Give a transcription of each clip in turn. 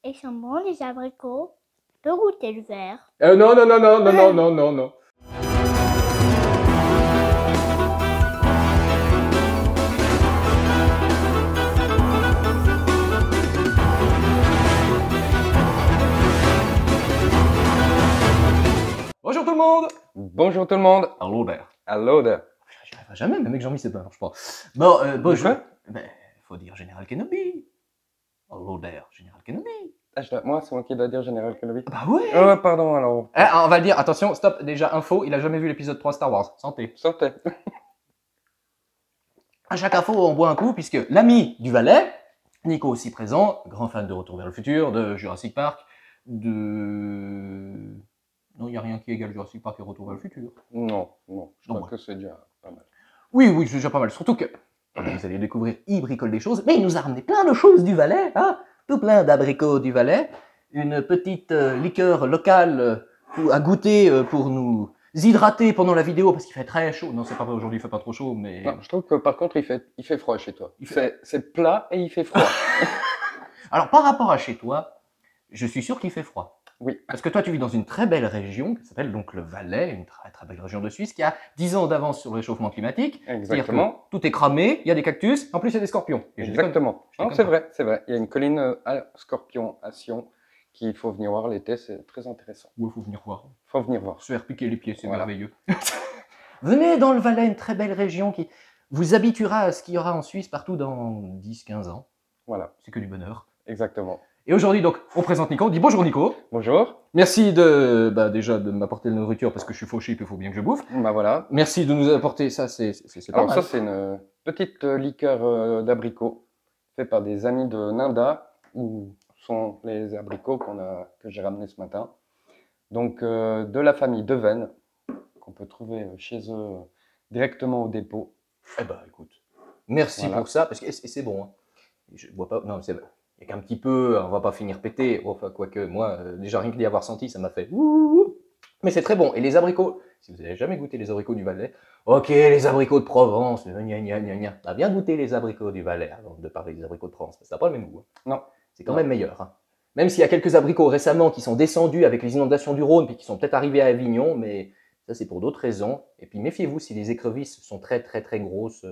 Ils sont bons, les abricots. Je peux goûter le vert. Non, non, non, non, non, non, non, non, non. Bonjour tout le monde. Bonjour tout le monde. Hello there. Hello there. J'y arriverai jamais, le mec Jean-Mi, c'est pas, je crois. Bon, bonjour. Quoi? Ben, faut dire Général Kenobi. Hello there, Général Kenobi. Ah, moi, c'est moi qui dois dire Général Kenobi. Bah ouais. Oh, pardon, alors. On va le dire, attention, stop, déjà, info, il a jamais vu l'épisode 3 Star Wars. Santé. Santé. À chaque info, on boit un coup, puisque l'ami du Valais, Nico aussi présent, grand fan de Retour vers le futur, de Jurassic Park, de... Non, il n'y a rien qui égale Jurassic Park et Retour vers le futur. Non, non, je Non, crois ouais. que c'est déjà pas mal. Oui, oui, c'est déjà pas mal. Surtout que vous allez découvrir, il bricole des choses, mais il nous a ramené plein de choses du Valais, hein, tout plein d'abricots du Valais, une petite liqueur locale à goûter pour nous hydrater pendant la vidéo parce qu'il fait très chaud. Non, c'est pas vrai, aujourd'hui il fait pas trop chaud, mais... Non, je trouve que par contre, il fait froid chez toi. Il fait- C'est plat et il fait froid. Alors, par rapport à chez toi, je suis sûr qu'il fait froid. Oui. Parce que toi, tu vis dans une très belle région qui s'appelle donc le Valais, une très très belle région de Suisse qui a 10 ans d'avance sur le réchauffement climatique. C'est-à-dire que Exactement. tout est cramé, il y a des cactus, en plus il y a des scorpions. Et je déconne. Exactement. Je Non, déconne c'est pas. vrai, c'est vrai. Il y a une colline à Scorpion, à Sion, qu'il faut venir voir l'été, c'est très intéressant. Ouais, faut venir voir. Faut venir voir. Se faire piquer les pieds, c'est Voilà. merveilleux. Venez dans le Valais, une très belle région qui vous habituera à ce qu'il y aura en Suisse partout dans 10-15 ans. Voilà, C'est que du bonheur. exactement. Et aujourd'hui, donc, on présente Nico. On dit bonjour Nico. Bonjour. Merci déjà de m'apporter de la nourriture parce que je suis fauché, il faut bien que je bouffe. Bah voilà. Merci de nous apporter ça, c'est pas Alors mal. ça, c'est une petite liqueur d'abricot faite par des amis de Ninda, où sont les abricots que j'ai ramenés ce matin. Donc de la famille Deven, qu'on peut trouver chez eux directement au dépôt. Eh ben, écoute, merci Voilà. pour ça, parce que et c'est bon. Hein. Je bois pas, non, c'est vrai. Il y a qu'un petit peu, on va pas finir pété. Enfin, quoique, moi, déjà rien que d'y avoir senti, ça m'a fait ouh. Mais c'est très bon. Et les abricots, si vous n'avez jamais goûté les abricots du Valais, ok, les abricots de Provence, gna gna gna gna. Bah, bien goûter les abricots du Valais avant de parler des abricots de Provence, parce que ça n'a pas le même goût. Hein. Non. C'est quand Non. même meilleur. Hein. Même s'il y a quelques abricots récemment qui sont descendus avec les inondations du Rhône, puis qui sont peut-être arrivés à Avignon, mais ça c'est pour d'autres raisons. Et puis méfiez-vous si les écrevisses sont très très très grosses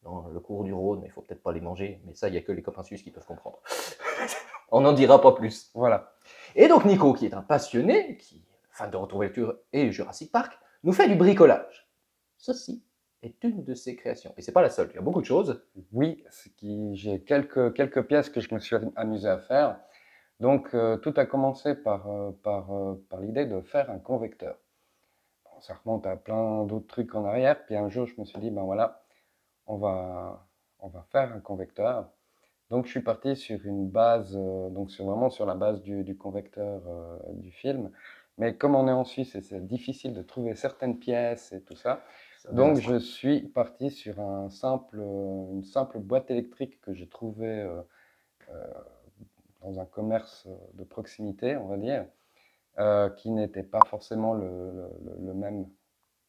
dans le cours du Rhône, il faut peut-être pas les manger, mais ça il n'y a que les copains suisses qui peuvent comprendre. On n'en dira pas plus. Voilà. Et donc Nico, qui est un passionné, qui est fan de Retour vers le futur et Jurassic Park, nous fait du bricolage. Ceci est une de ses créations. Et c'est pas la seule, il y a beaucoup de choses. Oui, j'ai quelques pièces que je me suis amusé à faire. Donc tout a commencé par l'idée de faire un convecteur. Bon, ça remonte à plein d'autres trucs en arrière. Puis un jour, je me suis dit, ben voilà, on va faire un convecteur. Donc je suis parti sur une base, vraiment sur la base du convecteur du film. Mais comme on est en Suisse et c'est difficile de trouver certaines pièces et tout ça, donc je suis parti sur une simple boîte électrique que j'ai trouvée dans un commerce de proximité, on va dire, qui n'était pas forcément le même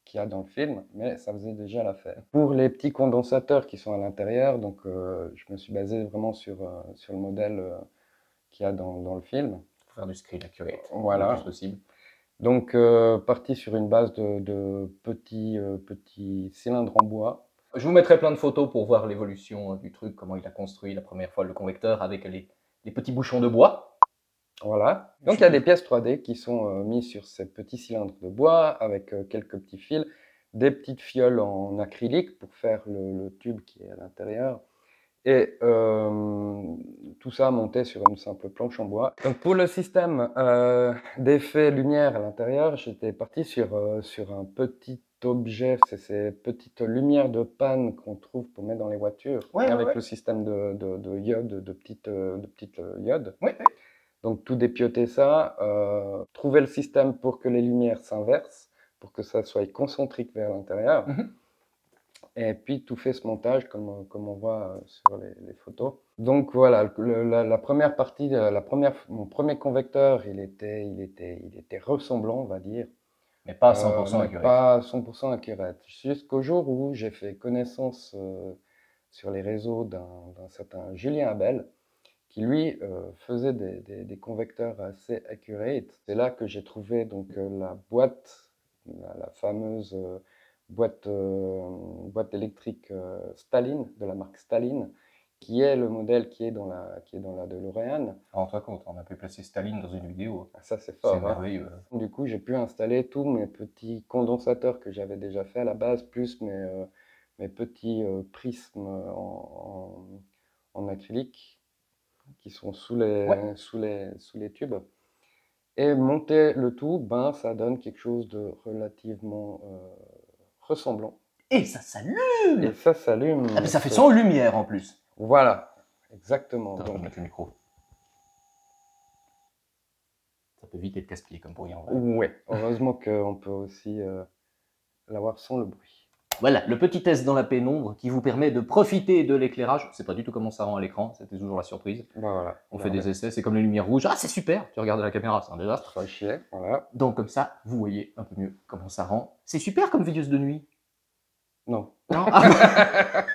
qu'il y a dans le film, mais ça faisait déjà l'affaire. Pour les petits condensateurs qui sont à l'intérieur, donc je me suis basé vraiment sur le modèle qu'il y a dans le film. Pour faire du screen accurate, Voilà. le plus possible. Donc parti sur une base de petits cylindres en bois. Je vous mettrai plein de photos pour voir l'évolution du truc, comment il a construit la première fois le convecteur avec les petits bouchons de bois. Voilà. Donc il y a des pièces 3D qui sont mises sur ces petits cylindres de bois avec quelques petits fils, des petites fioles en acrylique pour faire le tube qui est à l'intérieur. Et tout ça monté sur une simple planche en bois. Donc pour le système d'effet lumière à l'intérieur, j'étais parti sur un petit objet, c'est ces petites lumières de panne qu'on trouve pour mettre dans les voitures, avec le système de iode, de petites iodes. Ouais. Donc tout dépioter ça, trouver le système pour que les lumières s'inversent, pour que ça soit concentrique vers l'intérieur. Et puis tout fait ce montage comme on voit sur les photos. Donc voilà, la première partie, mon premier convecteur, il était ressemblant, on va dire. Mais pas à 100% accurate. Pas à 100% accurate. Jusqu'au jour où j'ai fait connaissance sur les réseaux d'un certain Julien Abel, qui lui faisait des convecteurs assez accurate. C'est là que j'ai trouvé donc la boîte, la fameuse boîte électrique Staline, de la marque Staline, qui est le modèle qui est dans la DeLorean. Rends-toi compte, on a pu placer Staline dans une vidéo. Ah, ça, c'est C'est fort. Hein. merveilleux. Du coup, j'ai pu installer tous mes petits condensateurs que j'avais déjà fait à la base, plus mes petits prismes en acrylique qui sont sous les tubes. Et monter le tout, ben, ça donne quelque chose de relativement ressemblant. Et ça s'allume. Et ça s'allume. Ah, mais ça fait son lumière en plus. Voilà, exactement. Attends, je vais Donc, mettre le micro. Ça peut vite être casse-pied comme bruit en vrai. ouais, heureusement qu'on peut aussi l'avoir sans le bruit. Voilà, le petit test dans la pénombre qui vous permet de profiter de l'éclairage. Je ne sais pas du tout comment ça rend à l'écran, c'était toujours la surprise. Ben, voilà. On fait des essais, c'est comme les lumières rouges. Ah, c'est super. Tu regardes à la caméra, c'est un désastre. Pas chier, voilà. Donc comme ça, vous voyez un peu mieux comment ça rend. C'est super comme veilleuse de nuit. Non. Non. Ah.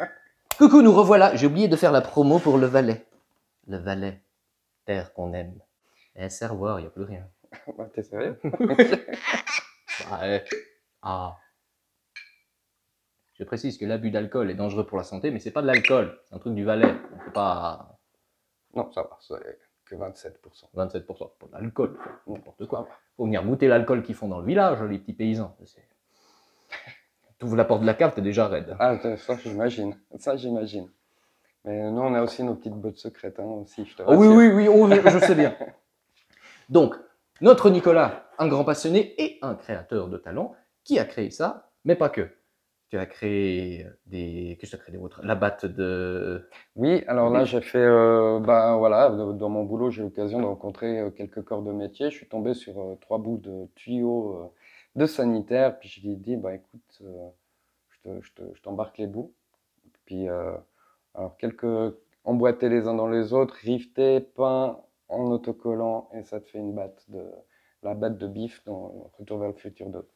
Coucou, nous revoilà. J'ai oublié de faire la promo pour le Valais. Le Valais, terre qu'on aime. Eh, servoir, il n'y a plus rien. Bah, t'es sérieux? Ouais. Ah. Je précise que l'abus d'alcool est dangereux pour la santé, mais c'est pas de l'alcool, c'est un truc du Valais. On peut pas. Non, ça va, c'est que 27%. 27%, c'est pas de l'alcool, n'importe quoi. Faut venir goûter l'alcool qu'ils font dans le village, les petits paysans. T'ouvres la porte de la cave, t'es déjà raide. Ah, ça j'imagine, ça j'imagine. Mais nous, on a aussi nos petites bottes secrètes, hein, aussi, je te Oh, oui, rassure. oui, oui, oh, je sais bien. Donc, notre Nicolas, un grand passionné et un créateur de talent, qui a créé ça, mais pas que. Tu as créé des... Qu'est-ce que tu as créé d'autre? La batte de... Oui, alors là, j'ai fait, ben voilà, dans mon boulot, j'ai eu l'occasion de rencontrer quelques corps de métier. Je suis tombé sur 3 bouts de tuyaux de sanitaire, puis je lui ai dit, bah écoute, je t'embarque les bouts. Puis, alors, emboîtés les uns dans les autres, rivetés, peints en autocollant, et ça te fait la batte de bif dans Retour vers le futur 2.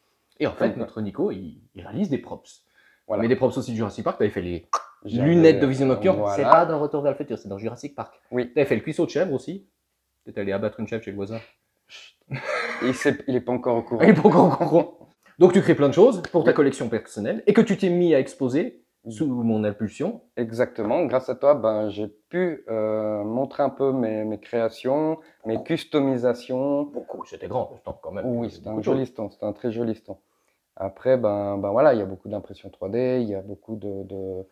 Et en fait, notre Nico, il réalise des props. Voilà. Mais des props aussi de Jurassic Park, tu avais fait les J'avais, lunettes de vision nocturne. voilà. C'est pas dans Retour vers le futur, c'est dans Jurassic Park. Oui. Tu avais fait le cuisseau de chèvre aussi. Tu es allé abattre une chèvre chez le voisin. Il est pas encore au courant. Il est pas encore au courant. Donc tu crées plein de choses pour ta collection personnelle et que tu t'es mis à exposer sous mon impulsion. Exactement. Grâce à toi, ben, j'ai pu montrer un peu mes créations, mes customisations. Beaucoup, c'était grand le stand quand même. Oui, c'était un joli stand, c'était un très joli stand. Après, ben voilà, il y a beaucoup d'impression 3D, il y a beaucoup de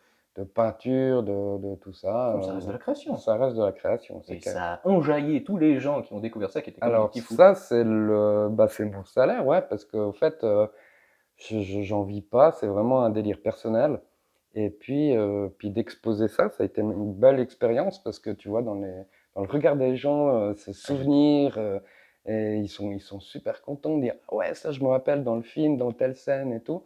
peinture, de tout ça. Ça reste de la création. Ça reste de la création. Et ça a enjaillé tous les gens qui ont découvert ça, qui étaient comme des Alors petits fous. ça, c'est mon salaire, ouais, parce qu'au fait, j'en vis pas, c'est vraiment un délire personnel. Et puis d'exposer ça, ça a été une belle expérience parce que tu vois, dans le regard des gens, ces souvenirs, et ils sont super contents de dire ah ouais, ça je me rappelle dans le film, dans telle scène et tout.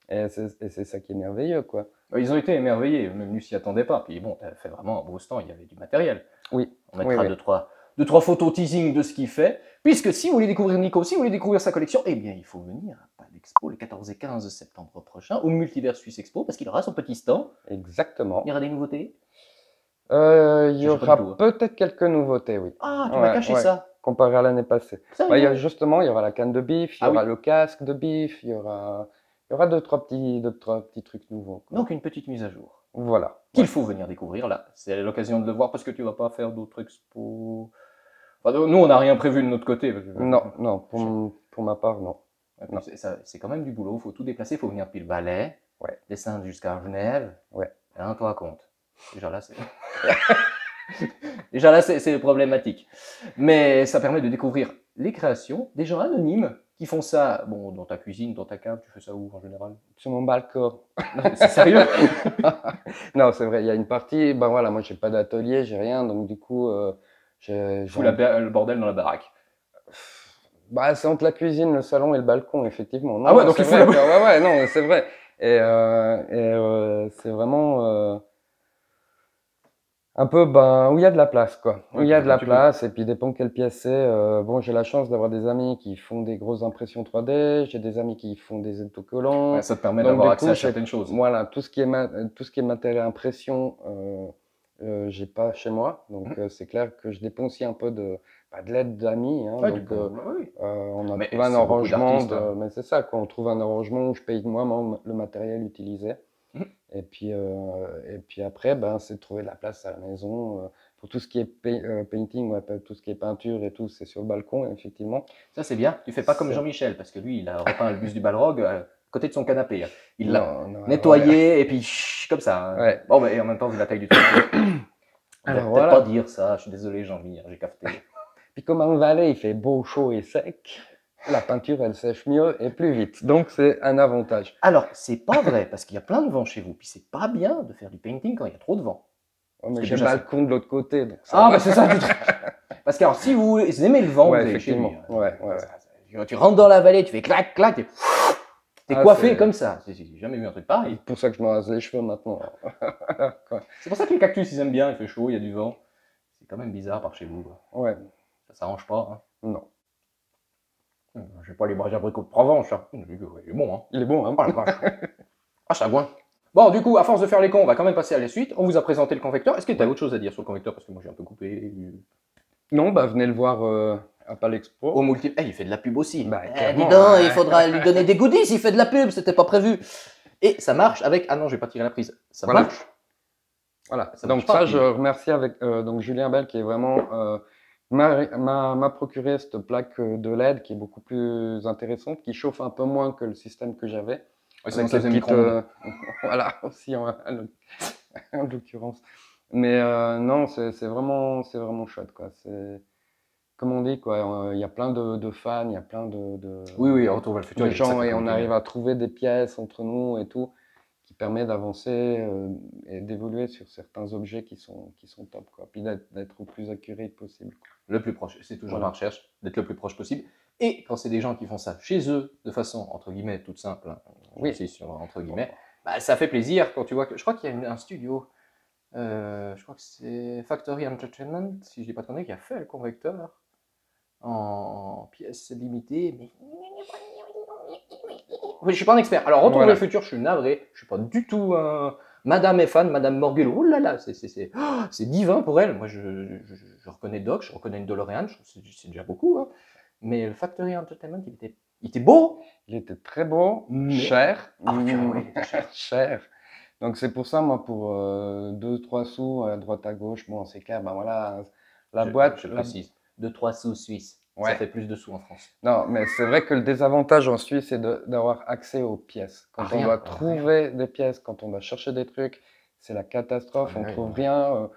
Et c'est ça qui est merveilleux, quoi. Ils ont été émerveillés, même lui s'y attendait pas. Puis bon, tu as fait vraiment un beau stand, il y avait du matériel. Oui. On mettra Oui. deux, trois photos teasing de ce qu'il fait. Puisque si vous voulez découvrir Nico, si vous voulez découvrir sa collection, eh bien il faut venir à l'expo le 14 et 15 septembre prochain au Multivers Suisse Expo parce qu'il aura son petit stand. Exactement. Il y aura des nouveautés. Il y Je sais pas aura du tout, hein. peut-être quelques nouveautés, oui. Ah, tu m'as caché ça. Comparé à l'année passée. Ça, Il y aura la canne de bif, il y aura oui. le casque de bif, il y aura deux, trois petits trucs nouveaux, quoi. Donc une petite mise à jour. Voilà. Qu'il faut venir découvrir là. C'est l'occasion de le voir parce que tu vas pas faire d'autres expos. Enfin, nous, on n'a rien prévu de notre côté. Non, pour ma part, non. C'est quand même du boulot, il faut tout déplacer, il faut venir depuis le Valais, Ouais. descendre jusqu'à Genève. Ouais. Hein, toi compte. Déjà là, c'est... Déjà là, c'est problématique. Mais ça permet de découvrir les créations des gens anonymes qui font ça, bon, dans ta cuisine, dans ta cave, tu fais ça où en général? Sur mon balcon. Non, c'est sérieux? Non, c'est vrai, il y a une partie, ben voilà, moi j'ai pas d'atelier, j'ai rien, donc du coup, Fous le bordel dans la baraque. Bah, c'est entre la cuisine, le salon et le balcon, effectivement. Non, Ah ouais, donc il faut vrai, ouais, non, c'est vrai. Et c'est vraiment un peu où il y a de la place, quoi. Où il y a de la place, et puis dépend quelle pièce c'est. Bon, j'ai la chance d'avoir des amis qui font des grosses impressions 3D, j'ai des amis qui font des autocollants. Ouais, ça te permet d'avoir accès à certaines choses. Voilà, tout ce qui est matériel impression, j'ai pas chez moi. Donc, c'est clair que je dépends aussi un peu de l'aide d'amis. Hein, Ouais, donc, oui. on a Mais trouvé un c'est beaucoup arrangement. d'artistes, hein. Mais c'est ça, quand on trouve un arrangement où je paye moi le matériel utilisé. Mhm. Et puis après, ben, c'est de trouver de la place à la maison. Pour tout ce qui est painting, ouais, tout ce qui est peinture et tout, c'est sur le balcon, effectivement. Ça, c'est bien. Tu fais pas comme C'est- Jean-Michel, parce que lui, il a repeint le bus du Balrog à côté de son canapé, hein. Il l'a Non, non, nettoyé et puis chut, comme ça, hein. Ouais. Bon, mais en même temps, vu la taille du truc, on ne Alors, peut-être voilà. pas dire ça. Je suis désolé, Jean-Mi, hein, j'ai capté. Puis comme en vallée, il fait beau, chaud et sec, la peinture, elle sèche mieux et plus vite. Donc, c'est un avantage. Alors, c'est pas vrai, parce qu'il y a plein de vent chez vous. Puis c'est pas bien de faire du painting quand il y a trop de vent. Ouais, mais que j'ai le déjà, balcon de l'autre côté. Donc ça Ah, va. bah c'est ça. Parce que alors, si vous aimez le vent, Ouais, vous allez chez lui, effectivement. hein. Ouais. Quand tu rentres dans la vallée, tu fais clac, clac, t'es Ah, coiffé c'est- comme ça. J'ai jamais vu un truc pareil. C'est pour ça que je me rase les cheveux maintenant. Quoi. C'est pour ça que les cactus, ils aiment bien, il fait chaud, il y a du vent. C'est quand même bizarre par chez vous, quoi. Ouais, Ça s'arrange pas, hein. non. J'ai pas les bras d'abricot de Provence, hein. Il est bon, hein. Il est bon, hein? Oh la vache. Ah, ça goin. Bon, du coup, à force de faire les cons, on va quand même passer à la suite. On vous a présenté le convecteur. Est-ce que tu as autre chose à dire sur le convecteur? Parce que moi, j'ai un peu coupé. Non, bah venez le voir à Palexpo. Au multi. Eh, il fait de la pub aussi. Bah, dis clairement, donc, ouais. il faudra lui donner des goodies, il fait de la pub, c'était pas prévu. Et ça marche avec. Ah non, j'ai pas tiré la prise. Ça Voilà. marche. Voilà. Ça Donc marche pas, ça, puis- je remercie avec donc Julien Bell qui est vraiment m'a procuré cette plaque de LED qui est beaucoup plus intéressante, qui chauffe un peu moins que le système que j'avais. Ouais, sinon, Avec ça les faisait petites, micro-ondes. voilà, aussi en l'occurrence. Mais non, c'est vraiment chouette, quoi. C'est, comme on dit, quoi, il y a plein de fans, il y a plein de Oui, Retour vers le futur, de il y a une gens sacrée et on communauté. arrive à trouver des pièces entre nous et tout, qui permet d'avancer et d'évoluer sur certains objets qui sont top, quoi. Puis d'être au plus accurate possible, quoi. Le plus proche, c'est toujours Voilà. la recherche, d'être le plus proche possible. Et quand c'est des gens qui font ça chez eux, de façon, entre guillemets, toute simple, hein, Oui. j'insiste sur entre guillemets, bah, ça fait plaisir quand tu vois que. Je crois qu'il y a un studio, je crois que c'est Factory Entertainment, si je dis pas de conneries, qui a fait le convecteur en pièces limitées, mais. Oui, je suis pas un expert. Alors, Retour Voilà. vers le futur, je suis navré, je suis pas du tout un. Madame est fan, Madame Morgul, oh là là, c'est divin pour elle. Moi, je reconnais Doc, je reconnais une DeLorean, c'est déjà beaucoup, hein. Mais le Factory Entertainment, il était beau. Il était très beau, Mais- cher. Ah, purée, ouais, il était cher. Cher. Donc c'est pour ça, moi, pour 2-3 sous à droite à gauche, bon, c'est clair, ben voilà, la boîte. Je précise, 2-3 sous suisses. Ouais. Ça fait plus de sous en France. Non, mais c'est vrai que le désavantage en Suisse, c'est d'avoir accès aux pièces. Quand Rien, on doit rien. trouver des pièces, quand on doit chercher des trucs, c'est la catastrophe, on Ouais, trouve ouais. rien.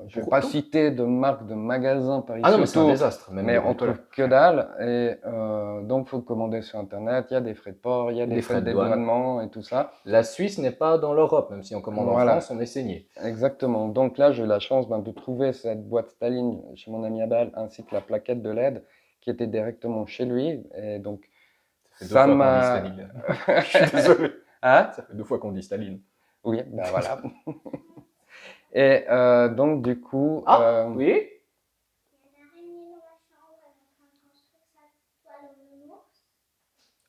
Je ne vais pas citer de marque de magasin par ici Ah non, mais c'est un autour, désastre. Même mais les on bricoleurs. trouve que dalle. Et donc, il faut commander sur Internet. Il y a des frais de port, il y a des frais frais de de douane. dédouanement et tout ça. La Suisse n'est pas dans l'Europe, même si on commande Voilà. en France, on est saigné. Exactement. Donc là, j'ai eu la chance de trouver cette boîte Staline chez mon ami Abel, ainsi que la plaquette de LED qui était directement chez lui. Et donc, Ça fait 2 fois ça qu'on dit m'a. Staline. Je suis désolé. Hein? Ça fait 2 fois qu'on dit Staline. Oui, ben voilà. Et donc, du coup. Ah, oui.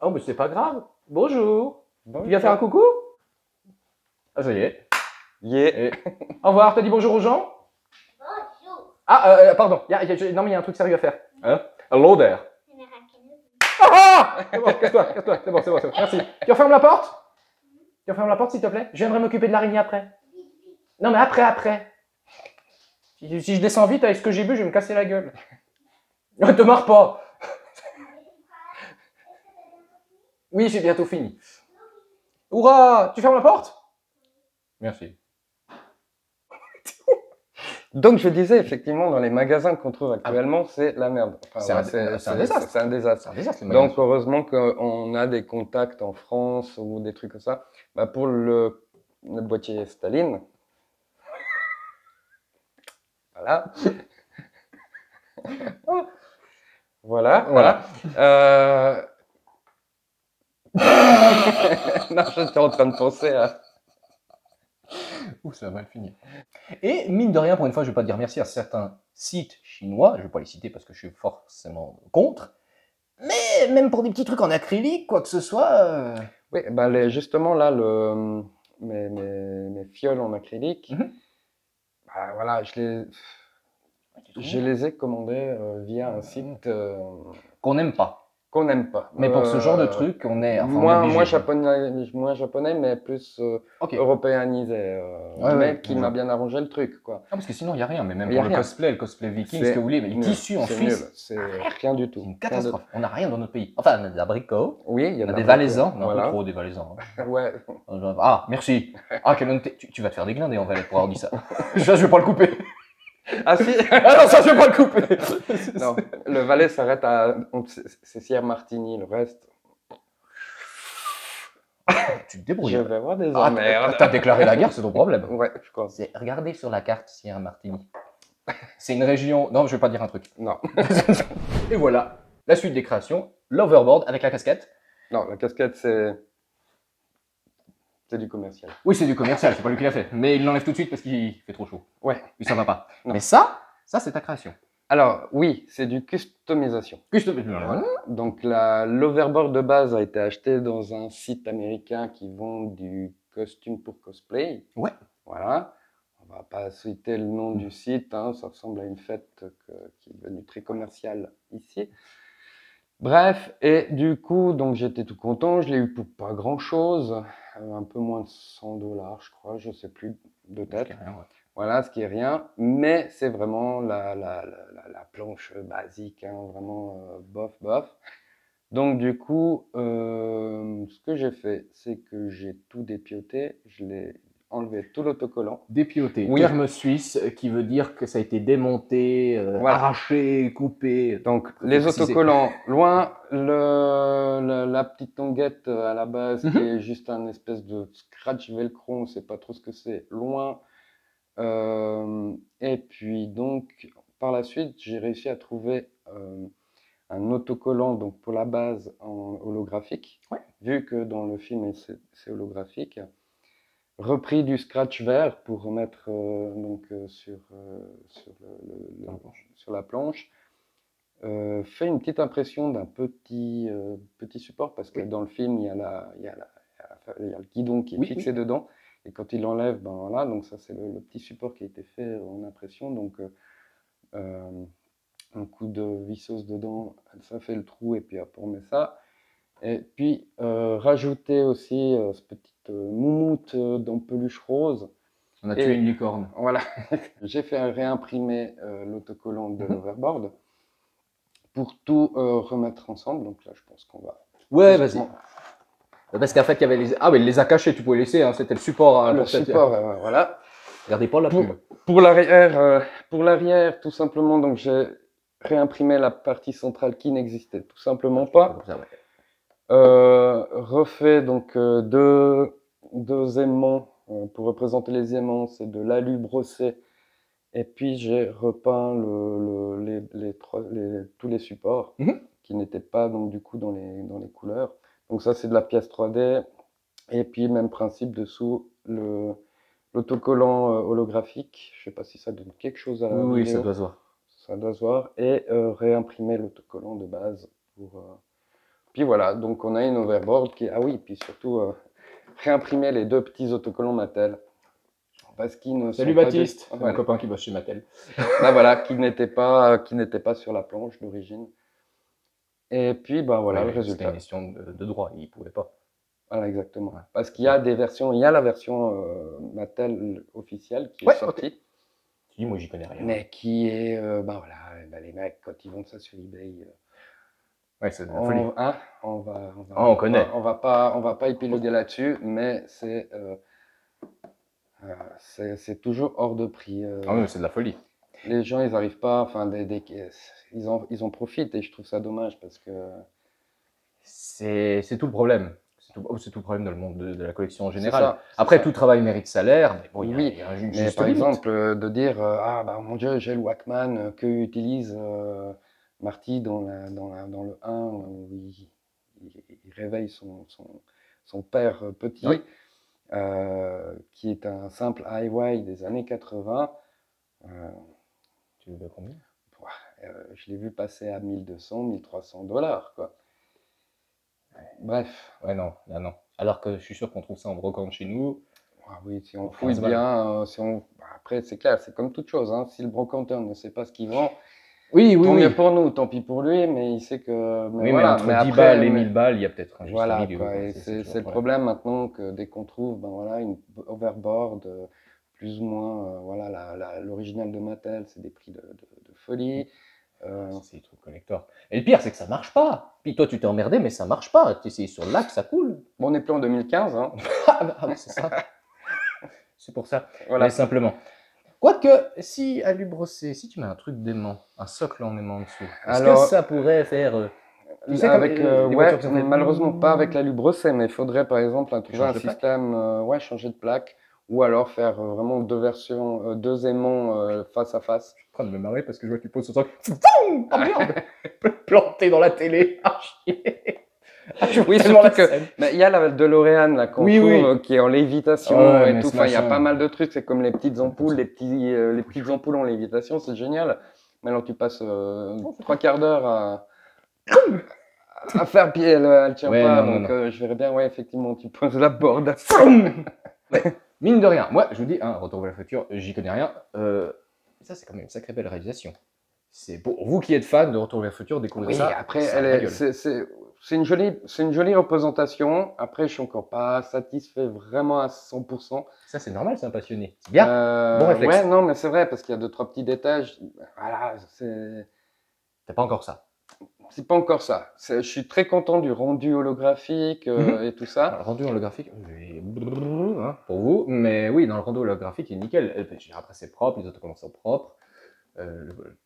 Oh, mais c'est pas grave. Bonjour. bon, Tu viens faire un coucou? Ah, ça y est. Yeah. Et... Au revoir. T'as dit bonjour aux gens? Bonjour. Ah, pardon. Non, mais il y a un truc sérieux à faire. Hein? Hello there. Ah! C'est bon, casse-toi. C'est bon. Merci. Tu refermes la porte? Tu refermes la porte, s'il te plaît? Je viendrai m'occuper de l'araignée après. Non, mais après. Si je descends vite avec ce que j'ai bu, je vais me casser la gueule. Ne te marre pas. Oui, j'ai bientôt fini. Hurrah! Tu fermes la porte? Merci. Donc, je disais, effectivement, dans les magasins qu'on trouve actuellement, c'est la merde. Enfin, C'est un désastre. C'est un désastre. C'est un désastre, les Donc, magasins. heureusement qu'on a des contacts en France ou des trucs comme ça. Bah, pour le boîtier Staline, voilà. Voilà. Non, j'étais en train de penser à. Ouh, ça va mal finir. Et mine de rien, pour une fois, je ne vais pas dire merci à certains sites chinois, je ne vais pas les citer parce que je suis forcément contre, mais même pour des petits trucs en acrylique, quoi que ce soit. Oui, bah justement là, mes fioles en acrylique, Mhm. bah, bah, voilà, je les ai commandés via un site Qu'on n'aime pas. qu'on n'aime pas. Mais pour ce genre de truc, on est obligé. Moins japonais, mais plus Ok. européanisé, Ouais, mais ouais, qui je m'a vois. bien arrangé le truc, quoi. Ah, parce que sinon, il n'y a rien. Mais même Il y a pour le rien. cosplay viking, ce que vous voulez, mais les nul. tissus en C'est Suisse, nul, c'est rien du c'est tout. une Rien de- catastrophe. On n'a rien dans notre pays. Enfin, on a des abricots, Oui, il y a on a de des la valaisans, on a un peu voilà. trop des valaisans. Hein. Ouais. Ah, merci. Ah, quelle honnêteté. Tu vas te faire déglinguer en Valais pour avoir dit ça. Ça, je vais pas le couper. Ah si. Ah non, ça, je vais pas le couper. Non, le Valais s'arrête à c'est Sierre Martini, le reste. Tu te débrouilles. Je vais avoir des Ah, emmerdes. t'as déclaré la guerre, c'est ton problème. Ouais, je crois. Regardez sur la carte Sierra Martini. C'est une région. Non, je vais pas dire un truc. Non, Et voilà, la suite des créations. L'overboard avec la casquette. non, la casquette c'est du commercial. Oui, c'est du commercial, c'est pas lui qui l'a fait. Mais il l'enlève tout de suite parce qu'il fait trop chaud. Ouais. Puis ça va pas. Non. Mais ça c'est ta création. Alors oui, c'est du customisation. Donc l'overboard de base a été acheté dans un site américain qui vend du costume pour cosplay. Ouais. Voilà. On va pas citer le nom du site, hein, ça ressemble à une fête qui est devenue très commerciale ici. Bref, et du coup, donc j'étais tout content, je l'ai eu pour pas grand chose, un peu moins de 100 $, je crois, je sais plus de tête. Voilà, ce qui est rien, mais c'est vraiment la planche basique, hein, vraiment bof, bof. Donc du coup, ce que j'ai fait, c'est que j'ai tout dépioté, je l'ai enlevé tout l'autocollant. Dépioté, Oui. terme suisse qui veut dire que ça a été démonté, Voilà. arraché, coupé. Donc Faut les préciser. autocollants, loin, la petite tonguette à la base qui est juste un espèce de scratch velcro, on ne sait pas trop ce que c'est, loin. Et puis donc par la suite, j'ai réussi à trouver un autocollant donc pour la base en holographique, Ouais. vu que dans le film c'est holographique. Repris du scratch vert pour remettre sur la planche. Fait une petite impression d'un petit support parce que dans le film il y a le guidon qui est fixé dedans et quand il l'enlève, ben voilà, donc ça c'est le petit support qui a été fait en impression, donc un coup de visseuse dedans, ça fait le trou et puis hop, on met ça. Et puis rajouter aussi ce petit moumoute dans peluche rose. On a tué une licorne. Voilà, j'ai fait réimprimer l'autocollant de l'overboard pour tout remettre ensemble. Donc là, je pense qu'on va. Ouais, vas-y. Parce qu'en fait, il y avait les. Ah, mais il les a cachés, tu pouvais laisser, hein, c'était le support. Le support, voilà. Regardez pas la pub. Pour l'arrière, tout simplement, donc j'ai réimprimé la partie centrale qui n'existait tout simplement pas. Ça, ouais. Refait donc deux aimants pour représenter les aimants, c'est de l'alu brossé. Et puis j'ai repeint tous les supports qui n'étaient pas donc du coup dans les couleurs. Donc ça c'est de la pièce 3D. Et puis même principe dessous l'autocollant holographique. Je sais pas si ça donne quelque chose à la Oui, vidéo. ça doit se voir. Ça doit se voir. Et réimprimer l'autocollant de base pour. Puis voilà, donc on a une overboard qui. Ah oui, puis surtout réimprimer les deux petits autocollants Mattel. Parce qu'ils ne Salut sont pas Baptiste, du... c'est mon copain qui bosse chez Mattel. Là voilà, qui n'était pas sur la planche d'origine. Et puis ben voilà, le résultat. C'était une question de droit, il pouvait pas. Voilà, exactement. Ouais. Parce qu'il y a des versions, il y a la version Mattel officielle qui est sortie. Tu dis, moi j'y connais rien. Mais qui est, ben voilà, les mecs quand ils vendent ça sur eBay. Ouais, c'est de la folie. Hein, on connaît. On va pas épiloguer là-dessus, mais c'est toujours hors de prix. Ah oui, c'est de la folie. Les gens, ils n'arrivent pas, enfin, ils en profitent et je trouve ça dommage parce que. C'est tout le problème. C'est tout le problème dans le monde de la collection en général. Après, tout travail mérite salaire. Mais bon, oui, mais par exemple, de dire ah bah mon Dieu, j'ai le Walkman que utilise Marty dans le 1 où il réveille son père petit, qui est un simple IY des années 80. Tu veux combien? Je l'ai vu passer à 1200, 1300 $, quoi. Ouais. Bref. Ouais, non, là non. Alors que je suis sûr qu'on trouve ça en brocante chez nous. Ah oui, si on Pour fouille 15 balles. bien, après c'est clair, c'est comme toute chose, hein. Si le brocanteur ne sait pas ce qu'il vend, Oui, oui, tant mieux oui. pour nous, tant pis pour lui, mais il sait que. Mais Oui, mais voilà, entre mais 10 après, balles et 1000 balles, il y a peut-être un juste voilà milieu, quoi. quoi. Et C'est c'est toujours le problème maintenant que dès qu'on trouve, ben voilà, une overboard, plus ou moins, voilà, l'original de Mattel, c'est des prix de folie. Ça, c'est des trucs collector. Et le pire, c'est que ça marche pas. Puis toi, tu t'es emmerdé, mais ça marche pas. Tu essayes sur le lac, ça coule. Bon, on n'est plus en 2015, hein. C'est ça. C'est pour ça. Voilà. Mais simplement. Quoique, si à lui brosser, si tu mets un truc d'aimant, un socle en aimant en dessous, est-ce que Alors, ça pourrait faire. Tu sais, comme avec, les ouais, voitures qui sont faites. malheureusement pas avec l'alu brossé, mais il faudrait par exemple Tu trouver changes un de plaque. système, ouais, changer de plaque, ou alors faire vraiment deux versions, deux aimants face à face. Je suis en train de me marrer parce que je vois que tu poses ce truc. Oh merde. Planté dans la télé. Ah, chier. Ah, je vois Oui, tellement surtout la que scène. mais il y a la DeLorean là qu'on Oui, trouve oui. qui est en lévitation Ouais, et mais tout. ce Enfin, il y a machin. pas mal de trucs. C'est comme les petites comme ampoules, ça. les petites ampoules en lévitation, c'est génial. Mais alors tu passes 3/4 d'heure à faire puis elle tient Ouais, pas. non, non, Donc non. je verrais bien, ouais, effectivement, tu poses la board. Ouais. Mine de rien, moi je vous dis, hein, Retour vers le futur, j'y connais rien. Ça, c'est quand même une sacrée belle réalisation. C'est pour vous qui êtes fan de Retour vers le futur, découvrir Oui, ça. après, ça a la gueule. c'est une jolie représentation. Après, je suis encore pas satisfait vraiment à 100%. Ça, c'est normal, c'est un passionné. C'est bien. Bon réflexe. Ouais, non, mais c'est vrai, parce qu'il y a deux, trois petits détails. Voilà, T'as pas encore ça. c'est pas encore ça. Je suis très content du rendu holographique et tout ça. Alors, le rendu holographique, hein, pour vous, mais oui, dans le rendu holographique, il est nickel. Après, c'est propre, les autocollants sont propres.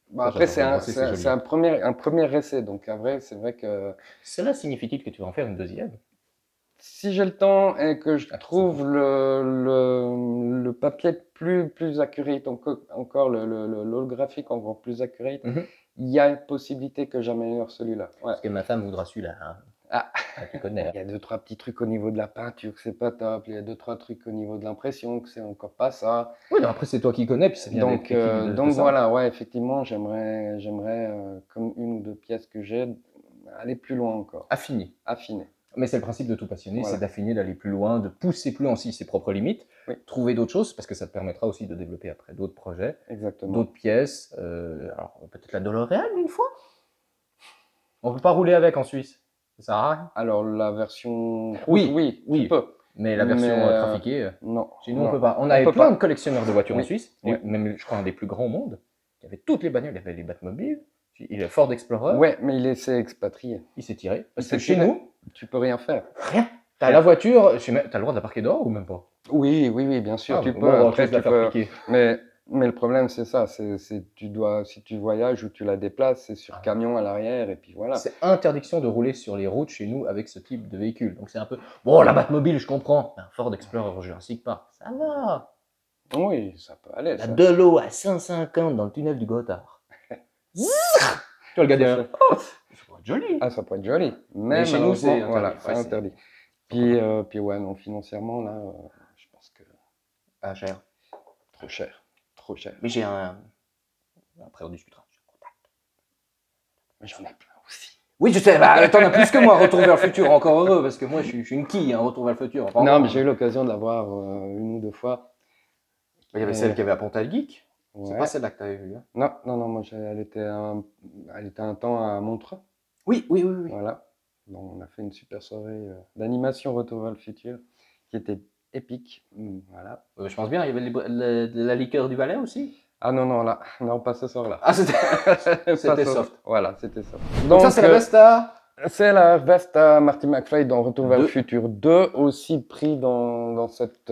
Bon, ça, après, j'adore brosser, c'est joli. c'est un premier essai. Donc, en vrai, c'est vrai que Cela signifie-t-il que tu vas en faire une deuxième? si j'ai le temps et que je Ah, trouve le papier plus accurate, encore l'holographique encore plus accurate, il y a une possibilité que j'améliore celui-là. Ouais. Parce que ma femme voudra celui-là. Hein. Ah. Tu connais. Il y a deux, trois petits trucs au niveau de la peinture que c'est pas top. Il y a deux, trois trucs au niveau de l'impression que c'est encore pas ça. Oui, non, après, c'est toi qui connais, puis c'est bien Donc, de ça. voilà, ouais, effectivement, j'aimerais comme une ou deux pièces que j'ai, aller plus loin encore. Affiner. Mais c'est le principe de tout passionné, Voilà. c'est d'affiner, d'aller plus loin, de pousser plus loin aussi ses propres limites, Oui. trouver d'autres choses, parce que ça te permettra aussi de développer après d'autres projets, Exactement. d'autres pièces. Alors, peut-être la DeLorean une fois. On peut pas rouler avec en Suisse. Ça sert à rien. Alors, la version route, Oui. tu peux. Mais la version trafiquée, non. chez nous, non. on peut pas. On avait plein de collectionneurs de voitures Oui. en Suisse, Ouais. même, je crois, un des plus grands au monde. Il y avait toutes les bagnoles, il y avait les Batmobiles, il y a Ford Explorer. Ouais, mais il s'est expatrié. Il s'est tiré. Parce Il que s'est chez tiré. nous, Tu peux rien faire. rien. T'as la voiture, t'as le droit de la parquer dehors ou même pas? Oui, bien sûr, tu bon, peux. on va Après, tous la faire piquer. Mais le problème, c'est ça. Si tu voyages ou tu la déplaces, c'est sur camion à l'arrière et puis voilà. C'est interdiction de rouler sur les routes chez nous avec ce type de véhicule. Donc c'est un peu. Bon, la Batmobile, je comprends. Un Ford Explorer Jurassic Park, ça va. Oui, ça peut aller. La de l'eau à 150 dans le tunnel du Gothard. Tu vois le gars derrière. Oh, ça pourrait être joli. Ah, ça peut être joli. Mais chez nous, c'est interdit. Voilà, Ouais, c'est interdit. Puis ouais, non, financièrement, là, je pense que. Ah, cher. Trop cher. Trop cher. Mais j'ai un. Après, on discutera. Mais j'en ai plein aussi. Oui, je sais, bah, t'en as plus que moi, Retour vers le futur, encore heureux, parce que moi, je suis une quille, hein, Retour vers le futur. Enfin, Non, mais j'ai eu l'occasion de l'avoir une ou deux fois. Il y avait celle qu'il y avait à Pontal Geek. Ouais. C'est pas celle-là que t'avais vue. Hein. Non, moi, elle était un temps à Montreux. Oui. Voilà. Donc, on a fait une super soirée d'animation Retour vers le futur qui était épique. Voilà. Je pense bien, il y avait la liqueur du balai aussi. Ah non, là, non, pas ce soir-là. Ah, c'était soft. Voilà, c'était soft. Donc ça, c'est la veste à... C'est la veste à Marty McFly dans Retour vers le futur 2, aussi pris dans cette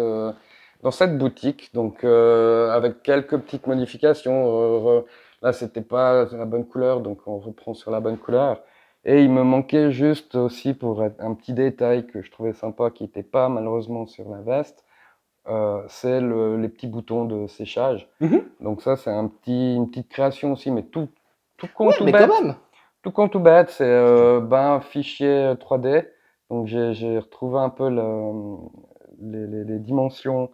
boutique, donc avec quelques petites modifications. Là, c'était pas la bonne couleur, donc on reprend sur la bonne couleur. Et il me manquait juste aussi pour un petit détail que je trouvais sympa, qui n'était pas malheureusement sur la veste. C'est les petits boutons de séchage. Donc ça, c'est une petite création aussi, mais tout con, tout bête. Quand même. Tout con, tout bête, c'est un fichier 3D. Donc j'ai retrouvé un peu les dimensions.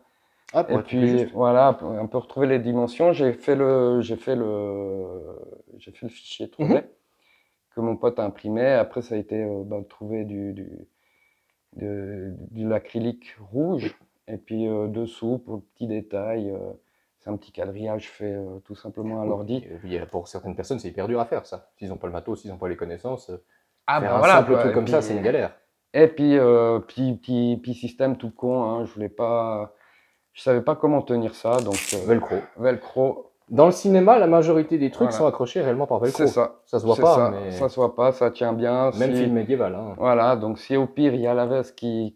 Ah, et puis voilà, un peu retrouver les dimensions. J'ai fait le fichier 3D que mon pote a imprimé. Après, ça a été trouver de l'acrylique rouge Et puis dessous, pour le petit détail, c'est un petit quadrillage fait tout simplement à l'ordi. Pour certaines personnes, c'est hyper dur à faire, ça. S'ils n'ont pas le matos, s'ils n'ont pas les connaissances, Ah faire ben un voilà, simple quoi. truc Et comme ça, puis- c'est une galère. Et puis, petit système tout con, hein, je voulais pas, je savais pas comment tenir ça, donc Velcro. velcro, Dans le cinéma, la majorité des trucs Voilà. sont accrochés réellement par velcro. c'est ça. Ça se voit C'est pas, ça, mais ça se voit pas, ça tient bien. même Si- film médiéval. Hein. Voilà, donc si au pire il y a la veste qui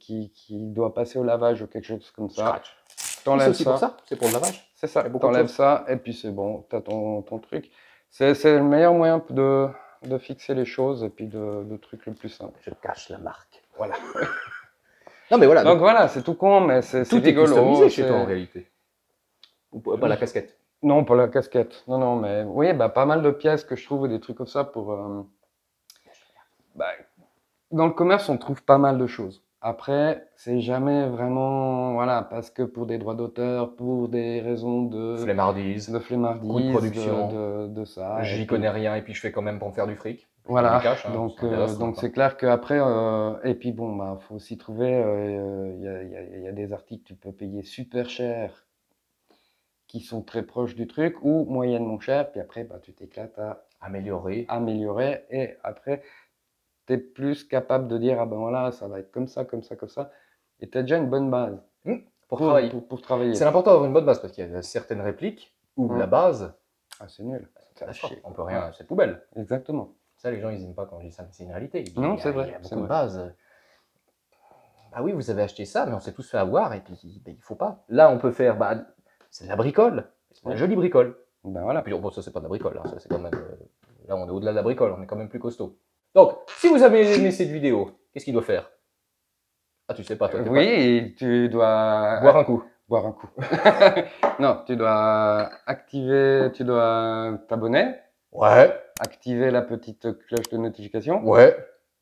doit passer au lavage ou quelque chose comme ça, Scratch. C'est t'enlèves aussi pour ça. ça, c'est pour le lavage. C'est ça, Il y a beaucoup de t'enlèves choses. ça et puis c'est bon, t'as ton truc. C'est le meilleur moyen de fixer les choses et puis de truc le plus simple. Je cache la marque. Voilà. Non, mais voilà. Donc voilà, c'est tout con, mais c'est tout est rigolo. customisé chez c'est- toi en réalité. Ou pas la casquette. Non, pas la casquette. Non, non, mais oui, bah, pas mal de pièces que je trouve, des trucs comme ça pour. Bah, dans le commerce, on trouve pas mal de choses. Après, c'est jamais vraiment, voilà, parce que pour des droits d'auteur, pour des raisons Flemmardise. de flemmardise, coût de production. de ça. et J'y puis- connais rien et puis je fais quand même pour me faire du fric. Voilà, Je cache, hein, donc ça m'intéresse, donc quoi. c'est clair qu'après, et puis bon, bah, faut aussi trouver, il y a des articles que tu peux payer super cher, qui sont très proches du truc, ou moyennement cher, puis après, bah, tu t'éclates à Améliorer. améliorer, et après, tu es plus capable de dire, ah ben voilà, ça va être comme ça, comme ça, comme ça, et tu as déjà une bonne base Pour travailler. pour travailler. C'est important d'avoir une bonne base parce qu'il y a certaines répliques où la base, Ah, c'est nul. Ça d'accord, chie. on peut rien, c'est poubelle. Exactement. Ça, les gens, ils n'aiment pas quand je dis ça, mais c'est une réalité. Ils disent, Non, il y a- c'est vrai, Il y a c'est beaucoup de vrai. bases. Ah oui, vous avez acheté ça, mais on s'est tous fait avoir et puis ben, il faut pas. Là, on peut faire, bah, c'est de la bricole. C'est de la Ouais. jolie bricole. Ben Et voilà. puis, bon, ça, c'est pas de la bricole. Hein, ça, c'est quand même, là, on est au-delà de la bricole. On est quand même plus costaud. Donc, si vous avez aimé cette vidéo, qu'est-ce qu'il doit faire? Ah, tu sais pas, toi. t'es Oui, et tu dois pas- Boire un coup. boire un coup. Non, tu dois t'abonner, Ouais. activer la petite cloche de notification, Ouais.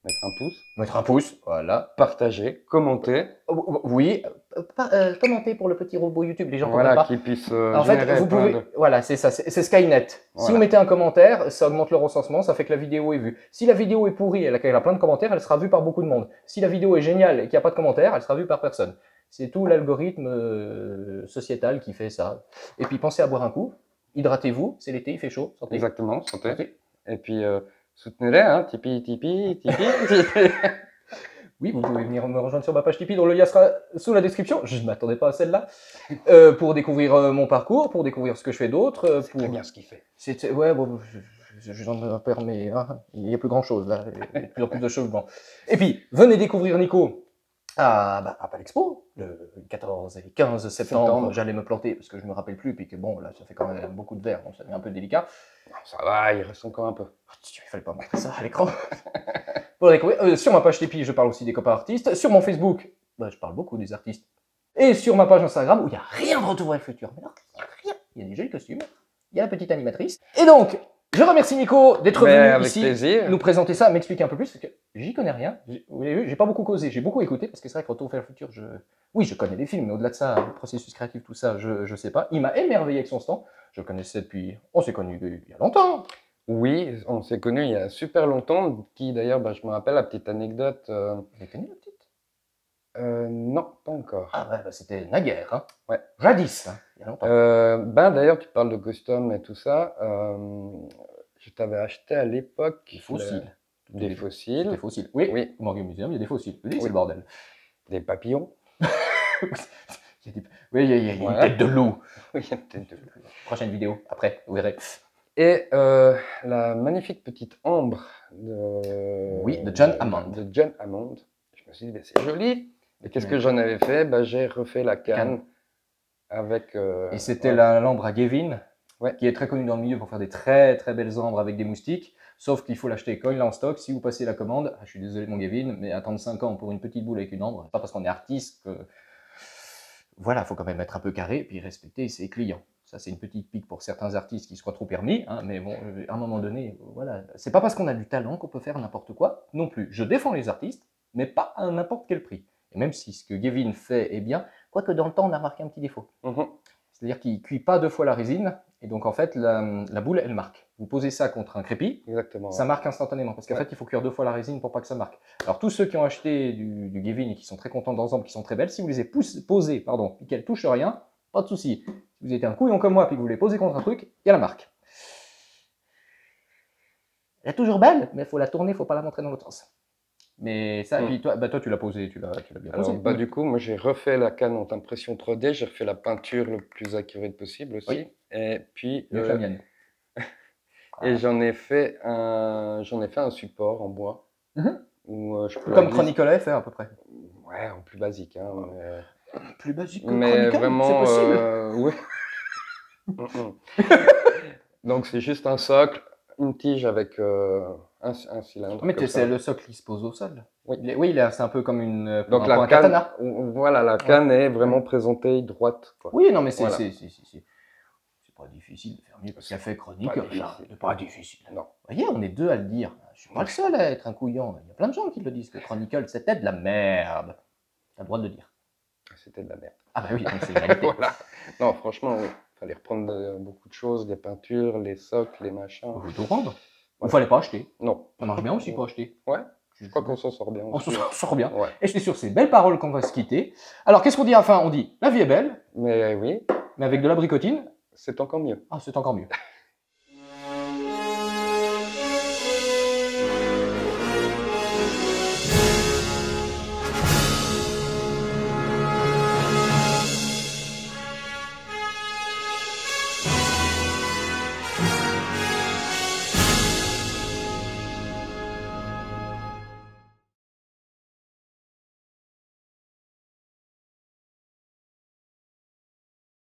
mettre un pouce, Mettre un pouce. Voilà. partager, commenter, Oui. Commentez pour le petit robot YouTube. Les gens ne voilà, comprennent pas. qu'ils puissent En fait, générer vous plein pouvez. Voilà, c'est ça, c'est Skynet. Si Voilà. vous mettez un commentaire, ça augmente le recensement, ça fait que la vidéo est vue. Si la vidéo est pourrie et qu'elle a plein de commentaires, elle sera vue par beaucoup de monde. Si la vidéo est géniale et qu'il n'y a pas de commentaires, elle sera vue par personne. C'est tout l'algorithme sociétal qui fait ça. Et puis pensez à boire un coup. Hydratez-vous, c'est l'été, il fait chaud. Santé. Exactement, santé. Santé. Et puis soutenez-les, hein, Tipeee, Tipeee, Tipeee. Oui, vous pouvez venir me rejoindre sur ma page Tipeee, dont le lien sera sous la description. Je ne m'attendais pas à celle-là. Pour découvrir mon parcours, pour découvrir ce que je fais d'autre. C'est très bien ce qu'il fait. Ouais, bon, j'en perds, mais hein, il n'y a plus grand-chose là. Il y a de plus en plus de changements. Et puis, venez découvrir Nico à Palexpo, le 14 et 15 septembre. Septembre. J'allais me planter parce que je ne me rappelle plus, puis que bon, là, ça fait quand même beaucoup de verre, donc ça devient un peu délicat. Ça va, il reste encore un peu. Il fallait pas montrer ça à l'écran. Pour découvrir. Sur ma page Tipeee, je parle aussi des copains artistes. Sur mon Facebook, bah, je parle beaucoup des artistes. Et sur ma page Instagram, où il n'y a rien de Retour vers le futur. Mais non, il n'y a rien. Il y a des jolis costumes. Il y a la petite animatrice. Et donc, je remercie Nico d'être Mais venu avec ici plaisir. nous présenter ça, m'expliquer un peu plus, parce que j'y connais rien. Vous l'avez vu, j'ai pas beaucoup causé, j'ai beaucoup écouté, parce que c'est vrai que Retour vers le futur, oui, je connais des films, mais au-delà de ça, le processus créatif, tout ça, je sais pas. Il m'a émerveillé avec son stand. Je le connaissais depuis. On s'est connus il y a longtemps. Oui, on s'est connus il y a super longtemps, qui d'ailleurs, bah, je me rappelle la petite anecdote. Vous avez connu la petite? Non, pas encore. Ah ouais, bah, c'était naguère, hein. Ouais. Jadis, hein, il y a longtemps. Ben d'ailleurs, tu parles de custom et tout ça. Je t'avais acheté à l'époque Des fossiles. des Des fossiles, fossiles. Oui, Oui. au Morgue Museum, il y a des fossiles. Oui, c'est Oui. le bordel. des papillons. Il y a des- Oui, il y a une Voilà. tête de loup. Oui, peut-être deux. Prochaine vidéo, après, vous verrez. Et la magnifique petite ambre de, Oui, de John Hammond. de John Hammond. Je me suis dit, ben, c'est joli. Et qu'est-ce que j'en avais fait? Ben, j'ai refait la canne avec. Et c'était ouais. l'ambre à Gavin, Ouais. qui est très connu dans le milieu pour faire des très très belles ambres avec des moustiques. Sauf qu'il faut l'acheter quand il est en stock. Si vous passez la commande, je suis désolé mon Gavin, mais attendre 5 ans pour une petite boule avec une ambre, c'est pas parce qu'on est artiste que. Voilà, il faut quand même être un peu carré et puis respecter ses clients. Ça, c'est une petite pique pour certains artistes qui se croient trop permis, hein, mais bon, à un moment donné, voilà. C'est pas parce qu'on a du talent qu'on peut faire n'importe quoi non plus. Je défends les artistes, mais pas à n'importe quel prix. Et même si ce que Gavin fait est bien, quoique dans le temps, on a remarqué un petit défaut. Mhm. C'est-à-dire qu'il ne cuit pas 2 fois la résine. Et donc, en fait, la boule, elle marque. Vous posez ça contre un crépi, Exactement. ça marque instantanément. Parce qu'en fait, il faut cuire 2 fois la résine pour pas que ça marque. Alors, tous ceux qui ont acheté du Givin et qui sont très contents d'ensemble, qui sont très belles, si vous les avez posées, et qu'elles ne touchent rien, pas de souci. Si vous êtes un couillon comme moi et que vous les posez contre un truc, il y a la marque. Elle est toujours belle, mais il faut la tourner, il ne faut pas la montrer dans l'autre sens. Mais ça, et puis toi, toi tu l'as posé, tu l'as bien Alors, posé. du coup, moi, j'ai refait la canne en impression 3D, j'ai refait la peinture le plus accurate possible aussi. Oui. Et puis, Mieux que la mienne. et j'en ai fait un support en bois. Où, je peux Comme Chronicle avait fait à peu près. Ouais, en plus basique. Hein, Plus basique que mais Chronicle, vraiment, c'est oui. Donc, c'est juste un socle, une tige avec un cylindre. Mais comme c'est ça. le socle qui se pose au sol. Oui. Oui, c'est un peu comme une. Donc, un la katana. canne, voilà, la canne est vraiment présentée droite. Quoi. Oui, non, mais c'est Voilà. pas difficile de faire mieux que ce qu'a fait Chronicle. C'est pas difficile. Non. Vous voyez, on est deux à le dire. Je suis pas le seul à être un couillon. Il y a plein de gens qui le disent que Chronicle, c'était de la merde. T'as le droit de le dire. C'était de la merde. Ah bah oui, donc c'est la réalité. Voilà. Non, franchement, il fallait reprendre beaucoup de choses, les peintures, les socles, les machins. On veut tout rendre. Il Voilà. fallait pas acheter. Non. Ça marche bien aussi pour acheter. Ouais. Je crois qu'on s'en sort bien. On aussi. s'en sort bien. Ouais. Et c'est sur ces belles paroles qu'on va se quitter. Alors, qu'est-ce qu'on dit à la fin? On dit la vie est belle, Mais oui, mais avec de la bricotine, c'est encore mieux. ah, c'est encore mieux.